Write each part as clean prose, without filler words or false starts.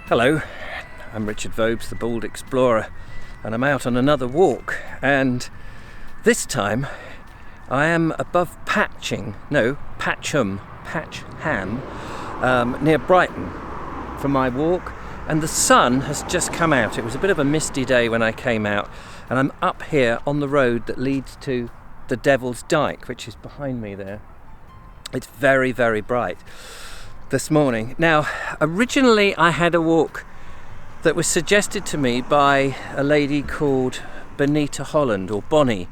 Hello, I'm Richard Vobes, the Bald Explorer, and I'm out on another walk, and this time I am above Patcham, near Brighton for my walk, and the sun has just come out. It was a bit of a misty day when I came out, and I'm up here on the road that leads to the Devil's Dyke, which is behind me there. It's very, very bright this morning. Now, originally I had a walk that was suggested to me by a lady called Benita Holland, or Bonnie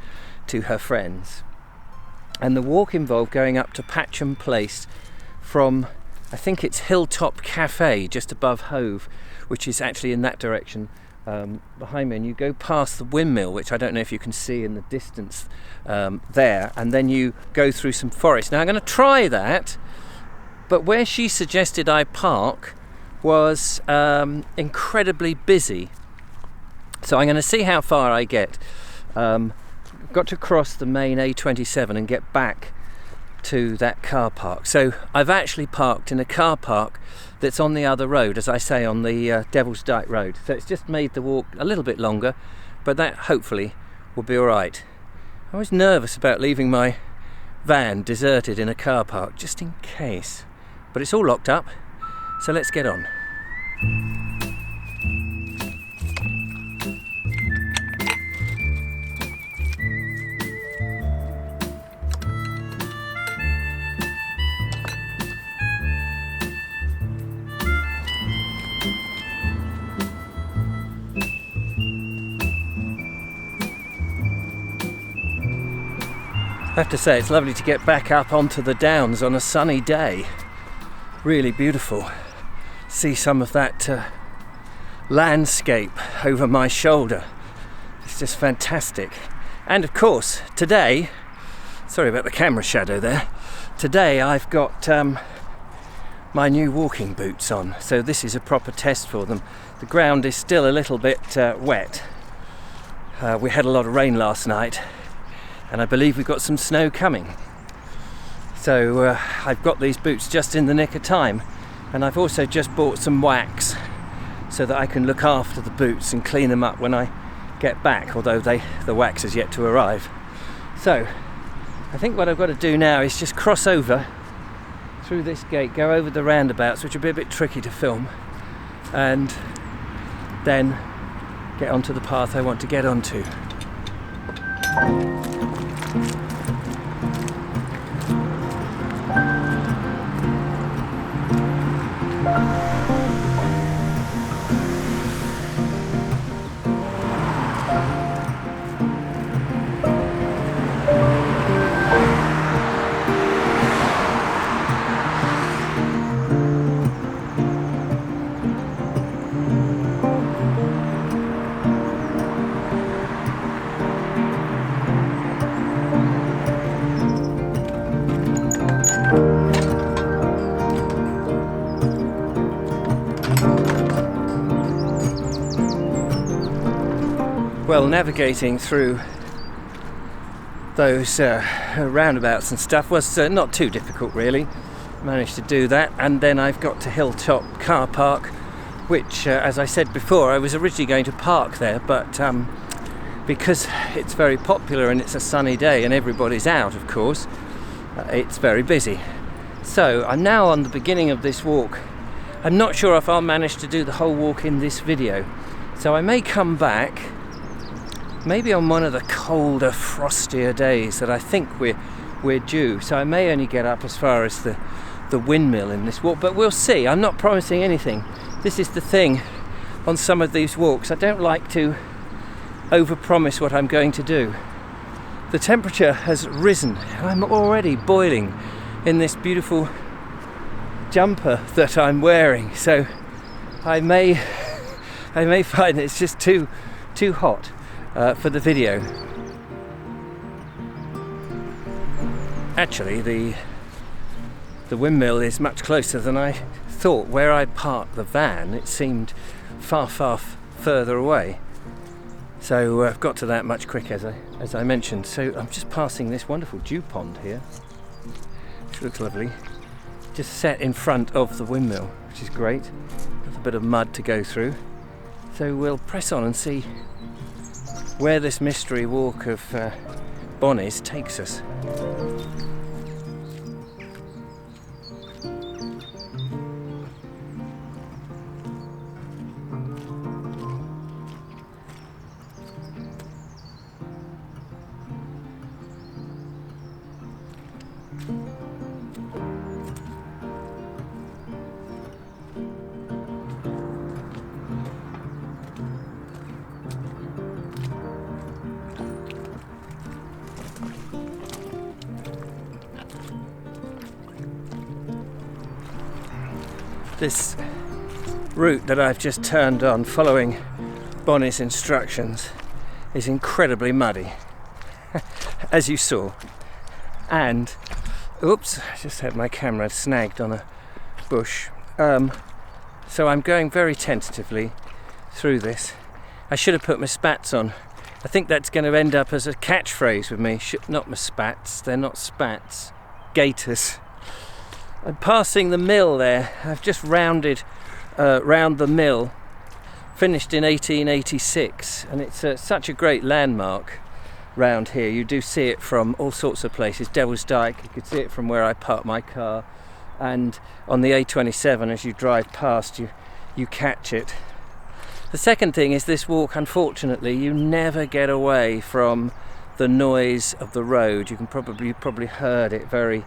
to her friends, and the walk involved going up to Patcham Place from, I think it's Hilltop Cafe just above Hove, which is actually in that direction behind me, and you go past the windmill, which I don't know if you can see in the distance there, and then you go through some forest. Now I'm going to try that, but where she suggested I park was incredibly busy, so I'm going to see how far I get. Got to cross the main A27 and get back to that car park. So I've actually parked in a car park that's on the other road, as I say, on the Devil's Dyke Road. So it's just made the walk a little bit longer, but that hopefully will be all right. I was nervous about leaving my van deserted in a car park, just in case. But it's all locked up, so let's get on. I have to say, it's lovely to get back up onto the downs on a sunny day. Really beautiful. See some of that landscape over my shoulder. It's just fantastic. And of course, today, sorry about the camera shadow there, today I've got my new walking boots on, so this is a proper test for them. The ground is still a little bit wet. We had a lot of rain last night, and I believe we've got some snow coming. So I've got these boots just in the nick of time, and I've also just bought some wax so that I can look after the boots and clean them up when I get back, although the wax is yet to arrive. So I think what I've got to do now is just cross over through this gate, go over the roundabouts, which will be a bit tricky to film, and then get onto the path I want to get onto. Well, navigating through those roundabouts and stuff was not too difficult, really. Managed to do that, and then I've got to Hilltop Car Park, which, as I said before, I was originally going to park there, but because it's very popular and it's a sunny day and everybody's out, of course, it's very busy. So I'm now on the beginning of this walk. I'm not sure if I'll manage to do the whole walk in this video, so I may come back maybe on one of the colder, frostier days that I think we're due. So I may only get up as far as the windmill in this walk, but we'll see. I'm not promising anything. This is the thing on some of these walks. I don't like to overpromise what I'm going to do. The temperature has risen. I'm already boiling in this beautiful jumper that I'm wearing. So I may find it's just too hot for the video. Actually, the windmill is much closer than I thought. Where I parked the van, it seemed far further away. So I've got to that much quicker, as I mentioned. So I'm just passing this wonderful dew pond here, which looks lovely, just set in front of the windmill, which is great. The bit of mud to go through. So we'll press on and see where this mystery walk of Bonnie's takes us. This route that I've just turned on, following Bonnie's instructions, is incredibly muddy, as you saw. And, oops, I just had my camera snagged on a bush. So I'm going very tentatively through this. I should have put my spats on. I think that's going to end up as a catchphrase with me. Not my spats, they're not spats, gaiters. I'm passing the mill there. I've just rounded round the mill, finished in 1886, and it's such a great landmark round here. You do see it from all sorts of places. Devil's Dyke, you could see it from where I park my car, and on the A27 as you drive past you catch it. The second thing is this walk, unfortunately, you never get away from the noise of the road. You probably heard it very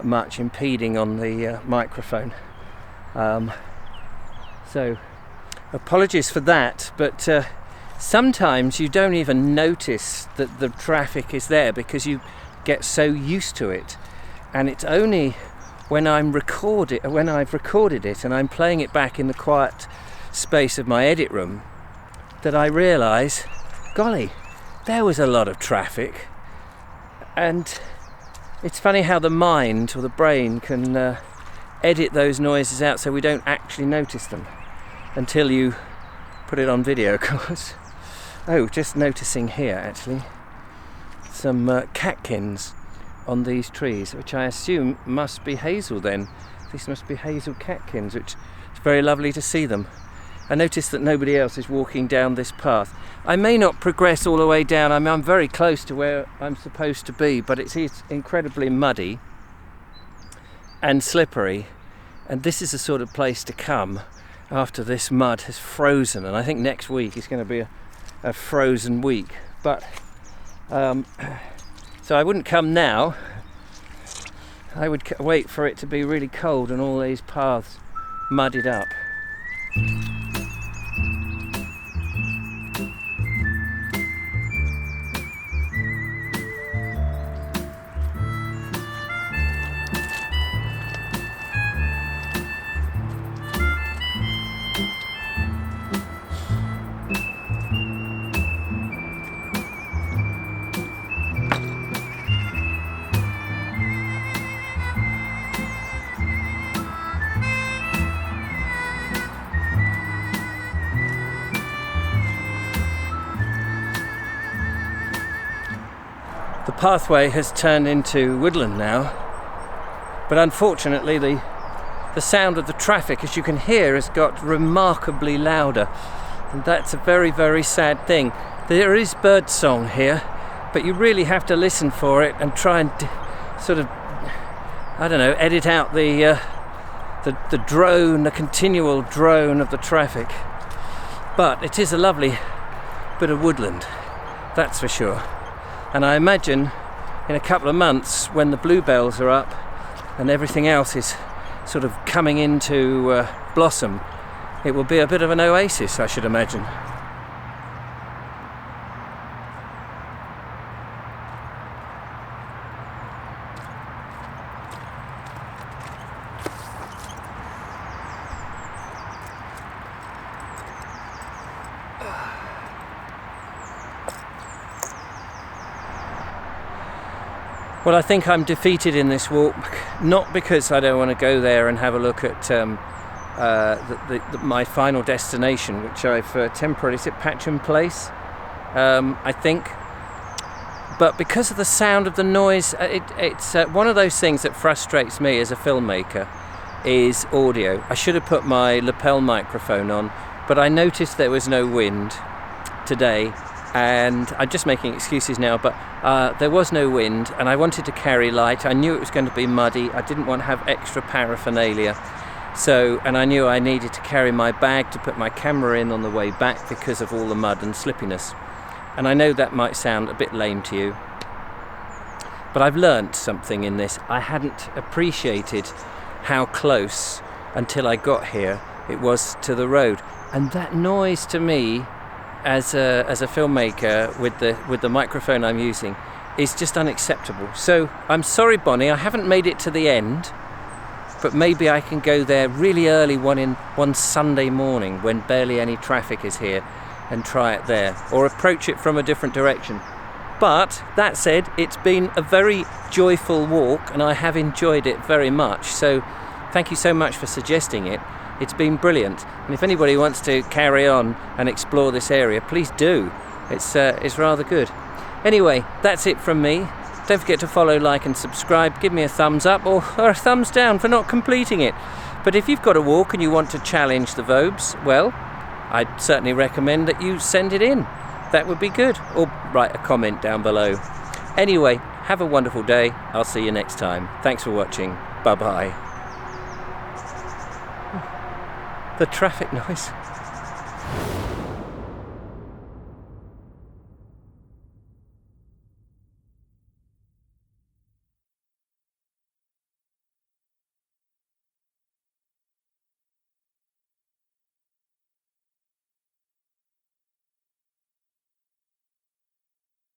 much impeding on the microphone. So apologies for that, but sometimes you don't even notice that the traffic is there because you get so used to it, and it's only when I've recorded it and I'm playing it back in the quiet space of my edit room that I realise, golly, there was a lot of traffic. And it's funny how the mind or the brain can edit those noises out so we don't actually notice them until you put it on video, of course. Oh, just noticing here actually some catkins on these trees, which I assume must be hazel then. These must be hazel catkins, which is very lovely to see them. I notice that nobody else is walking down this path. I may not progress all the way down. I'm very close to where I'm supposed to be, but it's incredibly muddy and slippery, and this is the sort of place to come after this mud has frozen. And I think next week is going to be a frozen week, but so I wouldn't come now. I would wait for it to be really cold and all these paths muddied up. The pathway has turned into woodland now, but unfortunately the sound of the traffic, as you can hear, has got remarkably louder, and that's a very, very sad thing. There is birdsong here, but you really have to listen for it and try and sort of, I don't know, edit out the drone, the continual drone of the traffic. But it is a lovely bit of woodland, that's for sure. And I imagine in a couple of months, when the bluebells are up and everything else is sort of coming into blossom, it will be a bit of an oasis, I should imagine. Well, I think I'm defeated in this walk, not because I don't want to go there and have a look at my final destination, which I've temporarily, is it Patcham Place, I think, but because of the sound of the noise. It's one of those things that frustrates me as a filmmaker, is audio. I should have put my lapel microphone on, but I noticed there was no wind today, and I'm just making excuses now, but there was no wind and I wanted to carry light. I knew it was going to be muddy. I didn't want to have extra paraphernalia. And I knew I needed to carry my bag to put my camera in on the way back because of all the mud and slippiness. And I know that might sound a bit lame to you, but I've learnt something in this. I hadn't appreciated how close, until I got here, it was to the road. And that noise to me, as a filmmaker with the microphone I'm using, is just unacceptable. So I'm sorry, Bonnie, I haven't made it to the end, but maybe I can go there really early one Sunday morning when barely any traffic is here and try it there, or approach it from a different direction. But that said, it's been a very joyful walk and I have enjoyed it very much. So thank you so much for suggesting it. It's been brilliant. And if anybody wants to carry on and explore this area, please do. It's rather good. Anyway, that's it from me. Don't forget to follow, like and subscribe. Give me a thumbs up or a thumbs down for not completing it. But if you've got a walk and you want to challenge the Vobes, well, I'd certainly recommend that you send it in. That would be good. Or write a comment down below. Anyway, have a wonderful day. I'll see you next time. Thanks for watching. Bye-bye. The traffic noise.